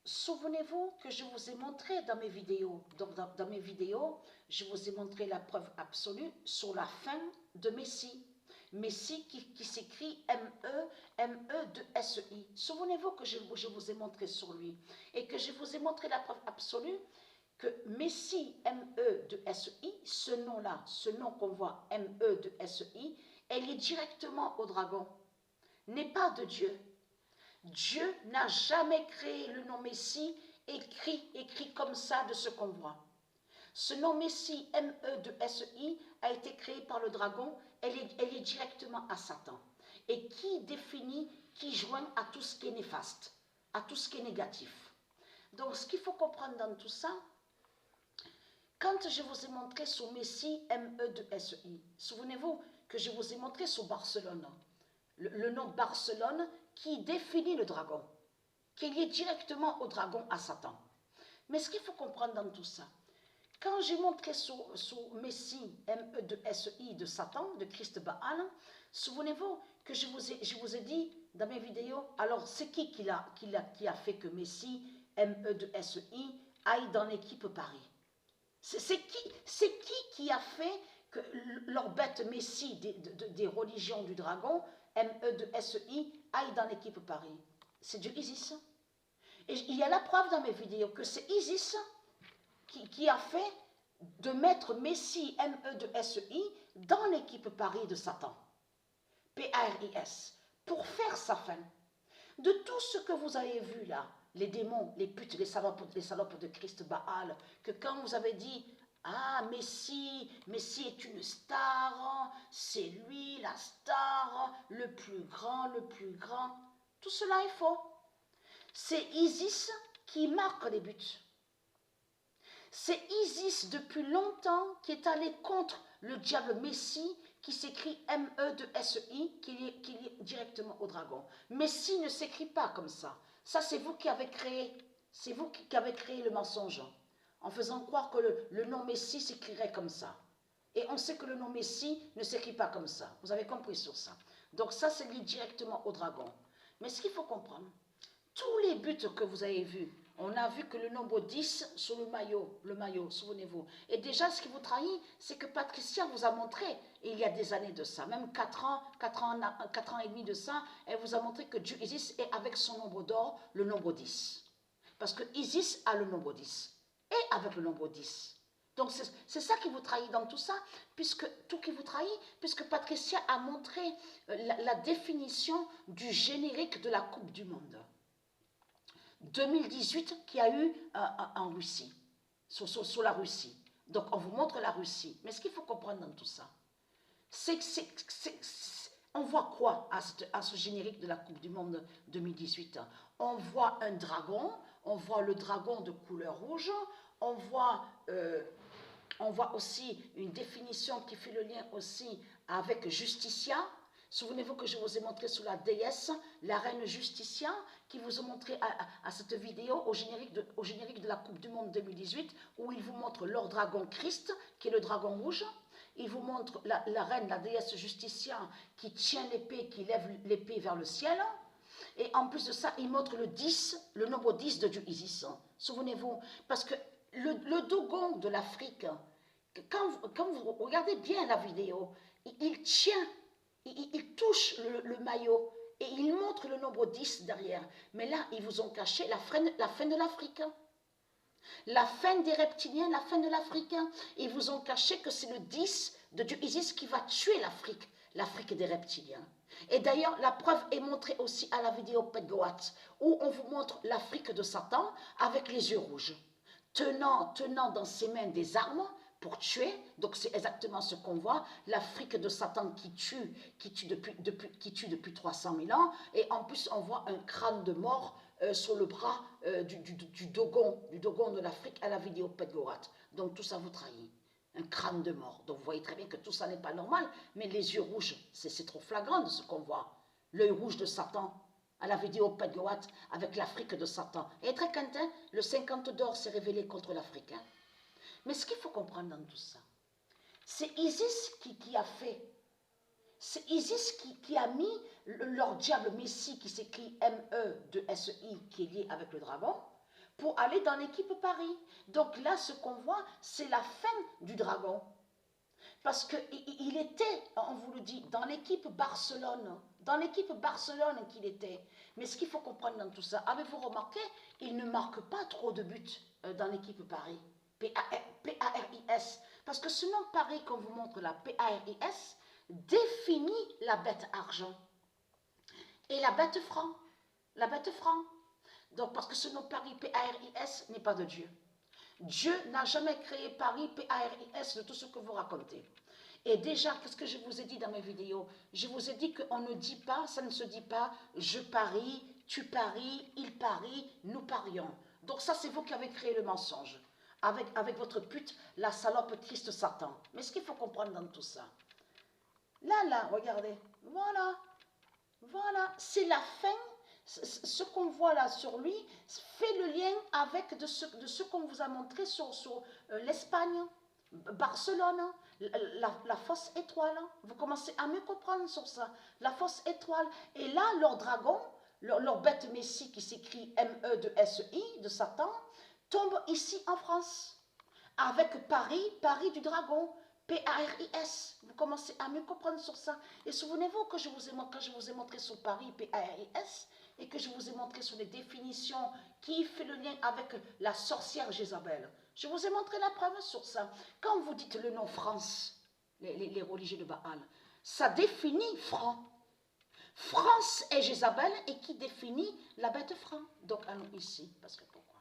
Souvenez-vous que je vous ai montré dans mes vidéos, donc dans mes vidéos, je vous ai montré la preuve absolue sur la fin de Messie. Messie qui s'écrit M-E, M-E-2-S-I. Souvenez-vous que je vous ai montré sur lui et que je vous ai montré la preuve absolue que Messie, M-E-2-S-I, ce nom-là, ce nom qu'on voit, M-E-2-S-I, elle est directement au dragon, n'est pas de Dieu. Dieu n'a jamais créé le nom Messie écrit comme ça de ce qu'on voit. Ce nom Messie, M-E-2-S-I, a été créé par le dragon, elle est directement à Satan. Et qui définit, qui joint à tout ce qui est néfaste, à tout ce qui est négatif. Donc ce qu'il faut comprendre dans tout ça, quand je vous ai montré sur Messie, M-E-2-S-I, souvenez-vous que je vous ai montré sur Barcelone, le nom Barcelone qui définit le dragon, qui est lié directement au dragon, à Satan. Mais ce qu'il faut comprendre dans tout ça, quand j'ai montré sur Messie, M-E-2-S-I de Satan, de Christ Baal, souvenez-vous que je vous ai dit dans mes vidéos, alors c'est qui a fait que Messie, M-E-2-S-I, aille dans l'équipe Paris? C'est qui a fait que leur bête Messie des religions du dragon, M-E-2-S-I, aille dans l'équipe Paris? C'est du Isis. Et il y a la preuve dans mes vidéos que c'est Isis qui a fait de mettre Messie, M-E-2-S-I, dans l'équipe Paris de Satan, P-A-R-I-S, pour faire sa fin. De tout ce que vous avez vu là, les démons, les putes, les salopes de Christ Baal, que quand vous avez dit, ah, Messie est une star, c'est lui la star, le plus grand, tout cela est faux. C'est Isis qui marque les buts. C'est Isis depuis longtemps qui est allé contre le diable Messie, qui s'écrit M-E-2-S-I, qui est directement au dragon. Messie ne s'écrit pas comme ça. Ça, c'est vous qui avez créé. C'est vous qui avez créé le mensonge, en faisant croire que le nom Messie s'écrirait comme ça. Et on sait que le nom Messie ne s'écrit pas comme ça. Vous avez compris sur ça. Donc ça, c'est lié directement au dragon. Mais ce qu'il faut comprendre, tous les buts que vous avez vus, on a vu que le nombre 10 sur le maillot, souvenez-vous. Et déjà, ce qui vous trahit, c'est que Patricia vous a montré, il y a des années de ça, même 4 ans et demi de ça, elle vous a montré que Dieu Isis est avec son nombre d'or, le nombre 10. Parce que Isis a le nombre 10, et avec le nombre 10. Donc c'est ça qui vous trahit dans tout ça, puisque Patricia a montré la définition du générique de la Coupe du Monde 2018 qu'il y a eu en Russie, sur la Russie. Donc on vous montre la Russie. Mais ce qu'il faut comprendre dans tout ça, c'est on voit quoi à ce générique de la Coupe du Monde 2018? On voit un dragon, on voit le dragon de couleur rouge, on voit aussi une définition qui fait le lien aussi avec Justitia. Souvenez-vous que je vous ai montré sous la déesse, la reine Justitia, qui vous a montré à cette vidéo au générique de la Coupe du Monde 2018, où il vous montre leur dragon Christ, qui est le dragon rouge. Il vous montre la reine, la déesse Justitia, qui tient l'épée, qui lève l'épée vers le ciel. Et en plus de ça, il montre le 10, le nombre 10 de Dieu Isis. Souvenez-vous, parce que le Dogon de l'Afrique, quand vous regardez bien la vidéo, il tient, il touche le maillot et il montre le nombre 10 derrière. Mais là, ils vous ont caché la fin de l'Afrique. La fin des reptiliens, la fin de l'Afrique. Ils vous ont caché que c'est le 10 de Dieu Isis qui va tuer l'Afrique des reptiliens. Et d'ailleurs, la preuve est montrée aussi à la vidéo Pedgoat, où on vous montre l'Afrique de Satan avec les yeux rouges, tenant dans ses mains des armes pour tuer. Donc c'est exactement ce qu'on voit, l'Afrique de Satan qui tue depuis 300 000 ans, et en plus on voit un crâne de mort sur le bras du Dogon de l'Afrique à la vidéo Pedgoat. Donc tout ça vous trahit. Un crâne de mort. Donc vous voyez très bien que tout ça n'est pas normal, mais les yeux rouges, c'est trop flagrant de ce qu'on voit. L'œil rouge de Satan à la vidéo Pedgoat avec l'Afrique de Satan. Et très quintin, le 50 d'or s'est révélé contre l'Africain. Mais ce qu'il faut comprendre dans tout ça, c'est Isis qui a fait. C'est Isis qui a mis leur diable Messie, qui s'écrit M-E-2-S-I, qui est lié avec le dragon. pour aller dans l'équipe Paris. Donc là, ce qu'on voit, c'est la fin du dragon. Parce qu'il était, on vous le dit, dans l'équipe Barcelone. Dans l'équipe Barcelone qu'il était. Mais ce qu'il faut comprendre dans tout ça, avez-vous remarqué, il ne marque pas trop de buts dans l'équipe Paris. P-A-R-I-S. Parce que ce nom Paris qu'on vous montre là, P-A-R-I-S, définit la bête argent. Et la bête franc. La bête franc. Donc, parce que ce nom Paris, P-A-R-I-S, n'est pas de Dieu. Dieu n'a jamais créé Paris, P-A-R-I-S, de tout ce que vous racontez. Et déjà, qu'est-ce que je vous ai dit dans mes vidéos? Je vous ai dit qu'on ne dit pas, ça ne se dit pas, je parie, tu paries, il parie, nous parions. Donc ça, c'est vous qui avez créé le mensonge. Avec votre pute, la salope triste Satan. Mais ce qu'il faut comprendre dans tout ça, là, regardez, voilà, c'est la fin. Ce qu'on voit là sur lui fait le lien avec de ce qu'on vous a montré sur l'Espagne, Barcelone, la fausse étoile. Vous commencez à mieux comprendre sur ça. La fausse étoile. Et là, leur dragon, leur bête messie qui s'écrit M-E-S-I de Satan, tombe ici en France. Avec Paris du dragon. P-A-R-I-S. Vous commencez à mieux comprendre sur ça. Et souvenez-vous que quand je vous ai montré sur Paris, P-A-R-I-S, et que je vous ai montré sur les définitions qui fait le lien avec la sorcière Jézabel. Je vous ai montré la preuve sur ça. Quand vous dites le nom France, les religieux de Baal, ça définit franc. France est Jézabel et qui définit la bête franc. Donc allons ici, parce que pourquoi?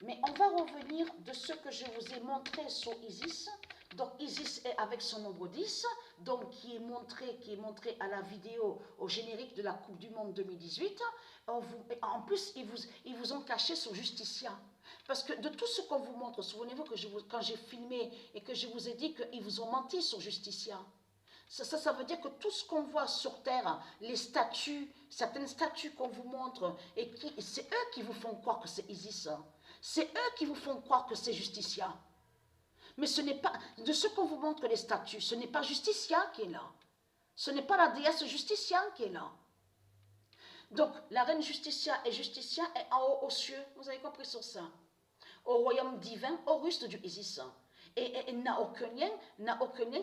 Mais on va revenir de ce que je vous ai montré sur Isis. Donc Isis est avec son nombre 10, donc qui est montré à la vidéo, au générique de la Coupe du Monde 2018. En plus, ils vous ont caché sur Justicia. Parce que de tout ce qu'on vous montre, souvenez-vous que quand j'ai filmé et que je vous ai dit qu'ils vous ont menti sur Justicia. Ça veut dire que tout ce qu'on voit sur Terre, les statues, certaines statues qu'on vous montre, et c'est eux qui vous font croire que c'est Isis. C'est eux qui vous font croire que c'est Justicia. Mais ce n'est pas, de ce qu'on vous montre les statues, ce n'est pas Justicia qui est là. Ce n'est pas la déesse Justicia qui est là. Donc, la reine Justicia est en haut aux cieux. Vous avez compris sur ça. Au royaume divin, au rustre du Isis. Et n'a aucun lien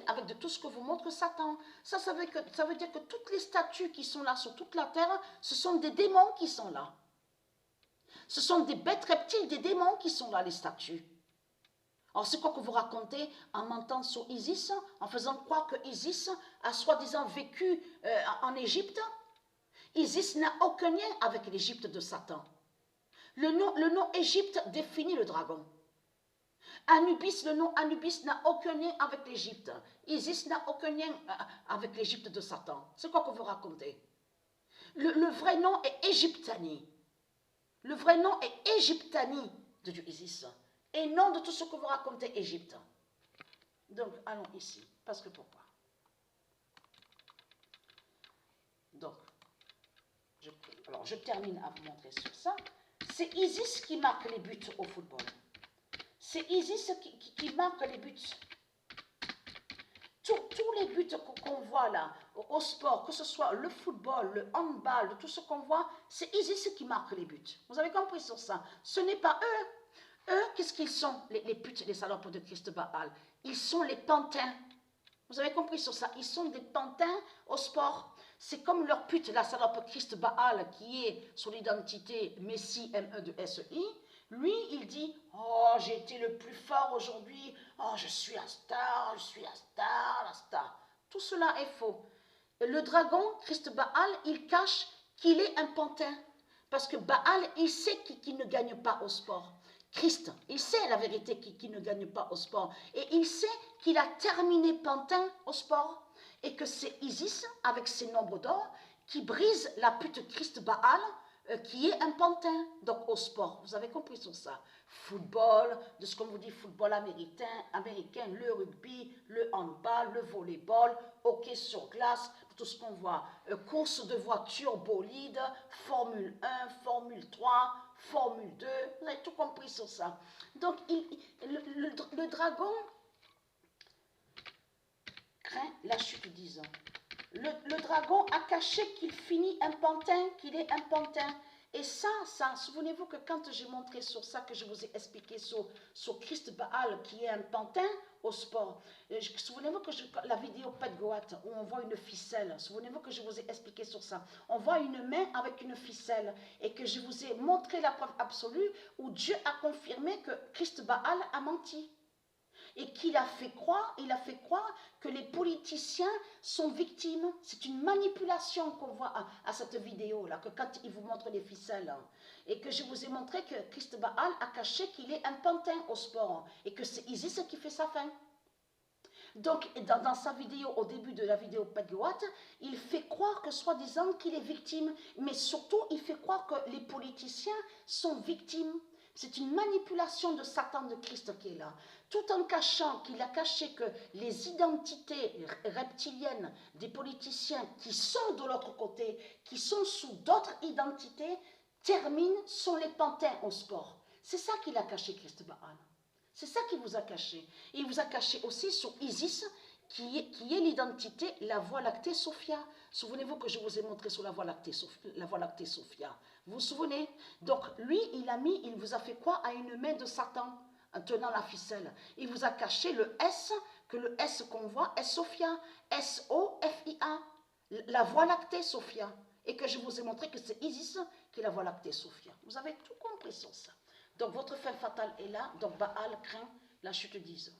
avec de tout ce que vous montre Satan. Ça veut dire que toutes les statues qui sont là sur toute la terre, ce sont des démons qui sont là. Ce sont des bêtes reptiles, des démons qui sont là, les statues. Alors, c'est quoi que vous racontez en mentant sur Isis, en faisant croire que Isis a soi-disant vécu en Égypte? Isis n'a aucun lien avec l'Égypte de Satan. Le nom Égypte définit le dragon. Anubis, le nom Anubis n'a aucun lien avec l'Égypte. Isis n'a aucun lien avec l'Égypte de Satan. C'est quoi que vous racontez? Le vrai nom est Égyptanie. Le vrai nom est Égyptanie de Dieu Isis. Et non de tout ce que vous racontez Égypte. Donc, allons ici. Parce que pourquoi? Donc, je termine à vous montrer sur ça. C'est Isis qui marque les buts au football. C'est Isis qui marque les buts. Tous les buts qu'on voit là, au sport, que ce soit le football, le handball, tout ce qu'on voit, c'est Isis qui marque les buts. Vous avez compris sur ça? Ce n'est pas eux. Eux, qu'est-ce qu'ils sont, les putes, les salopes de Christ Baal? Ils sont les pantins. Vous avez compris sur ça? Ils sont des pantins au sport. C'est comme leur pute, la salope Christ Baal, qui est sur l'identité Messie, M-E-S-I. Lui, il dit, oh, j'ai été le plus fort aujourd'hui, oh, je suis la star, la star. Tout cela est faux. Le dragon, Christ Baal, il cache qu'il est un pantin. Parce que Baal, il sait qu'il ne gagne pas au sport. Christ, il sait la vérité qu'il ne gagne pas au sport. Et il sait qu'il a terminé pantin au sport. Et que c'est Isis, avec ses nombres d'or, qui brise la pute Christ Baal, qui est un pantin, donc au sport. Vous avez compris sur ça. Football, de ce qu'on vous dit, football américain, le rugby, le handball, le volleyball, hockey sur glace, tout ce qu'on voit. Course de voitures, bolide, Formule 1, Formule 3, Formule 2, vous avez tout compris sur ça. Donc, le dragon craint la chute, disons. Le dragon a caché qu'il finit un pantin, qu'il est un pantin. Et ça, souvenez-vous que quand j'ai montré sur ça, que je vous ai expliqué sur Christ Baal, qui est un pantin au sport, souvenez-vous que la vidéo Pat Goat, où on voit une ficelle, souvenez-vous que je vous ai expliqué sur ça, on voit une main avec une ficelle, et que je vous ai montré la preuve absolue, où Dieu a confirmé que Christ Baal a menti. Et qu'il a fait croire, que les politiciens sont victimes. C'est une manipulation qu'on voit à cette vidéo-là, que quand il vous montre les ficelles, et que je vous ai montré que Christ Baal a caché qu'il est un pantin au sport, et que c'est Isis qui fait sa fin. Donc, dans sa vidéo, au début de la vidéo Pat Goat, il fait croire que soi-disant qu'il est victime, mais surtout, il fait croire que les politiciens sont victimes. C'est une manipulation de Satan de Christ qui est là. Tout en cachant, qu'il a caché que les identités reptiliennes des politiciens qui sont de l'autre côté, qui sont sous d'autres identités, sont les pantins au sport. C'est ça qu'il a caché, Christ Baal. C'est ça qu'il vous a caché. Et il vous a caché aussi sur Isis, qui est l'identité, la Voie lactée Sophia. Souvenez-vous que je vous ai montré sur la Voie lactée Sophia. Vous vous souvenez? Donc lui, il vous a fait quoi à une main de Satan, en tenant la ficelle. Il vous a caché le S, que le S qu'on voit est Sophia, S-O-F-I-A, la Voie lactée Sophia. Et que je vous ai montré que c'est Isis qui est la Voie lactée Sophia. Vous avez tout compris sur ça. Donc votre fin fatale est là, donc Baal craint la chute d'Is.